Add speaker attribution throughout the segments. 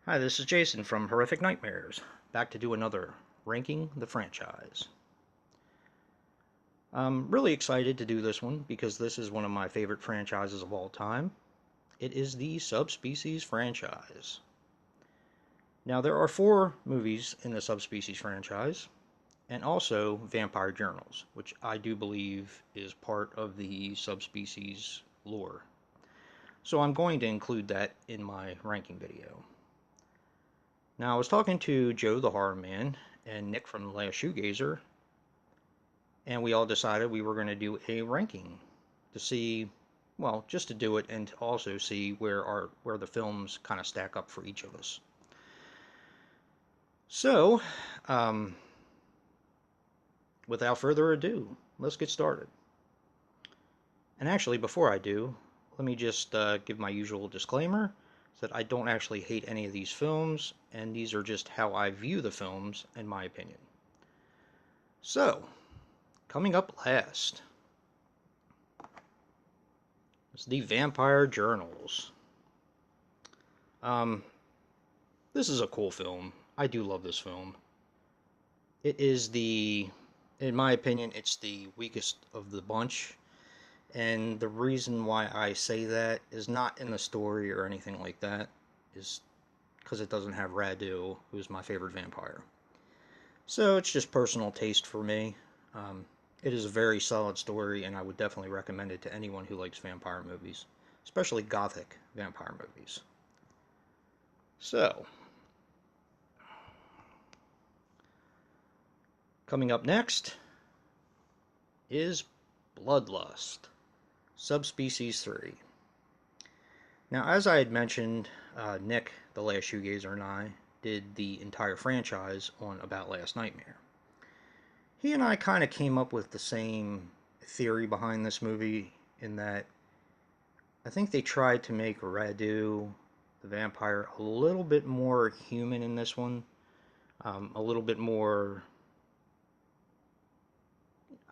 Speaker 1: Hi, this is Jason from Horrific Nightmares, back to do another Ranking the Franchise. I'm really excited to do this one because this is one of my favorite franchises of all time. It is the Subspecies franchise. Now, there are 4 movies in the Subspecies franchise, and also Vampire Journals, which I do believe is part of the Subspecies lore. So I'm going to include that in my ranking video. Now, I was talking to Joe the Horror Man and Nick from The Last Shoegazer, and we all decided we were going to do a ranking to see, well, just to do it and to also see where the films kind of stack up for each of us. So, um, without further ado, let's get started. And actually, before I do, let me just give my usual disclaimer that I don't actually hate any of these films, and these are just how I view the films, in my opinion. So, coming up last is the Vampire Journals. Um, this is a cool film. I do love this film. It is in my opinion, it's the weakest of the bunch. And the reason why I say that is not in the story or anything like that, is because it doesn't have Radu, who's my favorite vampire. So it's just personal taste for me. Um, it is a very solid story, and I would definitely recommend it to anyone who likes vampire movies, especially gothic vampire movies. So, coming up next is Bloodlust, Subspecies 3. Now, as I had mentioned, Nick, the Last Shoegazer, and I did the entire franchise on About Last Nightmare. He and I kind of came up with the same theory behind this movie in that I think they tried to make Radu, the vampire, a little bit more human in this one. A little bit more,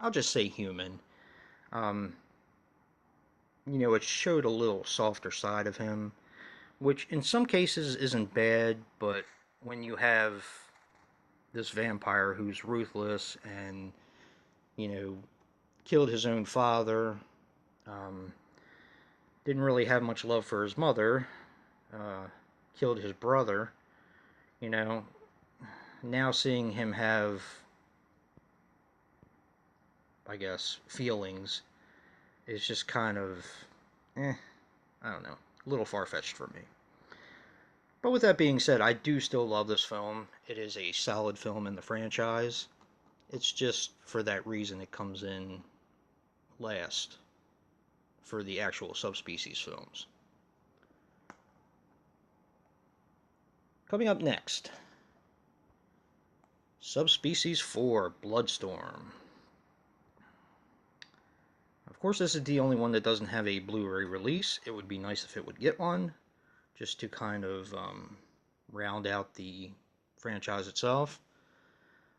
Speaker 1: I'll just say human. Um, it showed a little softer side of him, which in some cases isn't bad, but when you have this vampire who's ruthless and, you know, killed his own father, um, didn't really have much love for his mother, uh, killed his brother, you know, now seeing him have, I guess, feelings is just kind of, I don't know, a little far-fetched for me. But with that being said, I do still love this film. It is a solid film in the franchise. It's just for that reason it comes in last for the actual Subspecies films. Coming up next, Subspecies 4, Bloodstorm. Of course, this is the only one that doesn't have a Blu-ray release. It would be nice if it would get one, just to kind of round out the franchise itself.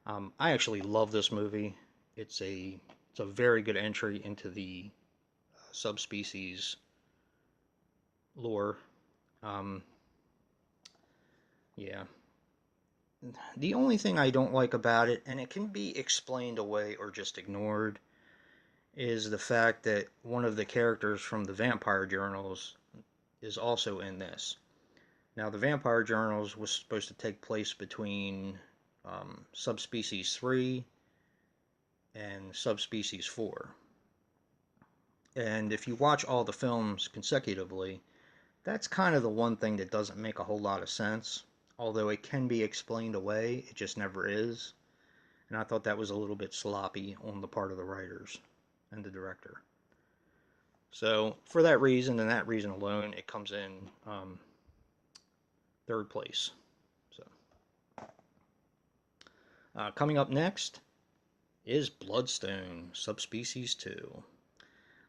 Speaker 1: I actually love this movie. It's a very good entry into the subspecies lore. Um, yeah. The only thing I don't like about it, and it can be explained away or just ignored, is the fact that one of the characters from the Vampire Journals is also in this. Now, the Vampire Journals was supposed to take place between Subspecies 3 and Subspecies 4. And if you watch all the films consecutively, that's kind of the one thing that doesn't make a whole lot of sense. Although it can be explained away, it just never is. And I thought that was a little bit sloppy on the part of the writers and the director. So, for that reason and that reason alone, it comes in third place. So, coming up next is Bloodstone, Subspecies 2.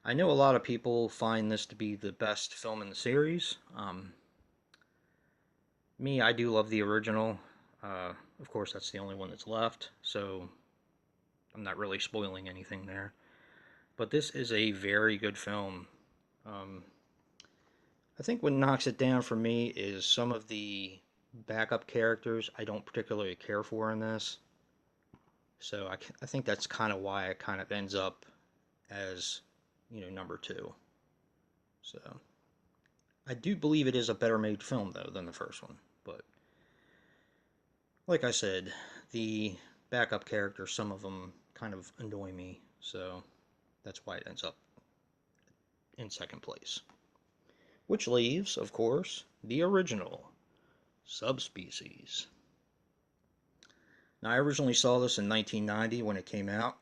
Speaker 1: I know a lot of people find this to be the best film in the series. Me, I do love the original. Of course, that's the only one that's left, so I'm not really spoiling anything there. But this is a very good film. I think what knocks it down for me is some of the backup characters I don't particularly care for in this. So I think that's kind of why it kind of ends up as, number two. So I do believe it is a better made film, though, than the first one. But like I said, the backup characters, some of them kind of annoy me. So that's why it ends up in second place. Which leaves, of course, the original, Subspecies. Now, I originally saw this in 1990 when it came out.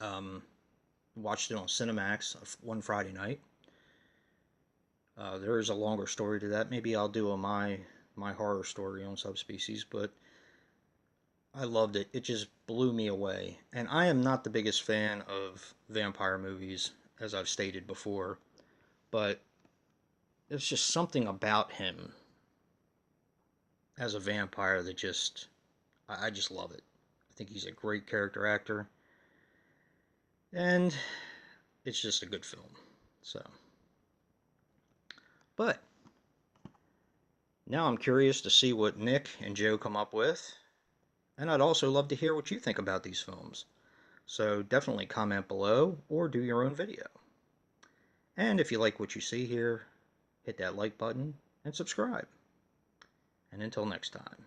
Speaker 1: Um, Watched it on Cinemax one Friday night. There is a longer story to that. Maybe I'll do my horror story on Subspecies, but I loved it. It just blew me away. And I am not the biggest fan of vampire movies, as I've stated before, but there's just something about him as a vampire that I just love it. I think he's a great character actor, and it's just a good film. So, but now I'm curious to see what Nick and Joe come up with, and I'd also love to hear what you think about these films. So definitely comment below or do your own video. And if you like what you see here, hit that like button and subscribe. And until next time,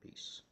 Speaker 1: peace.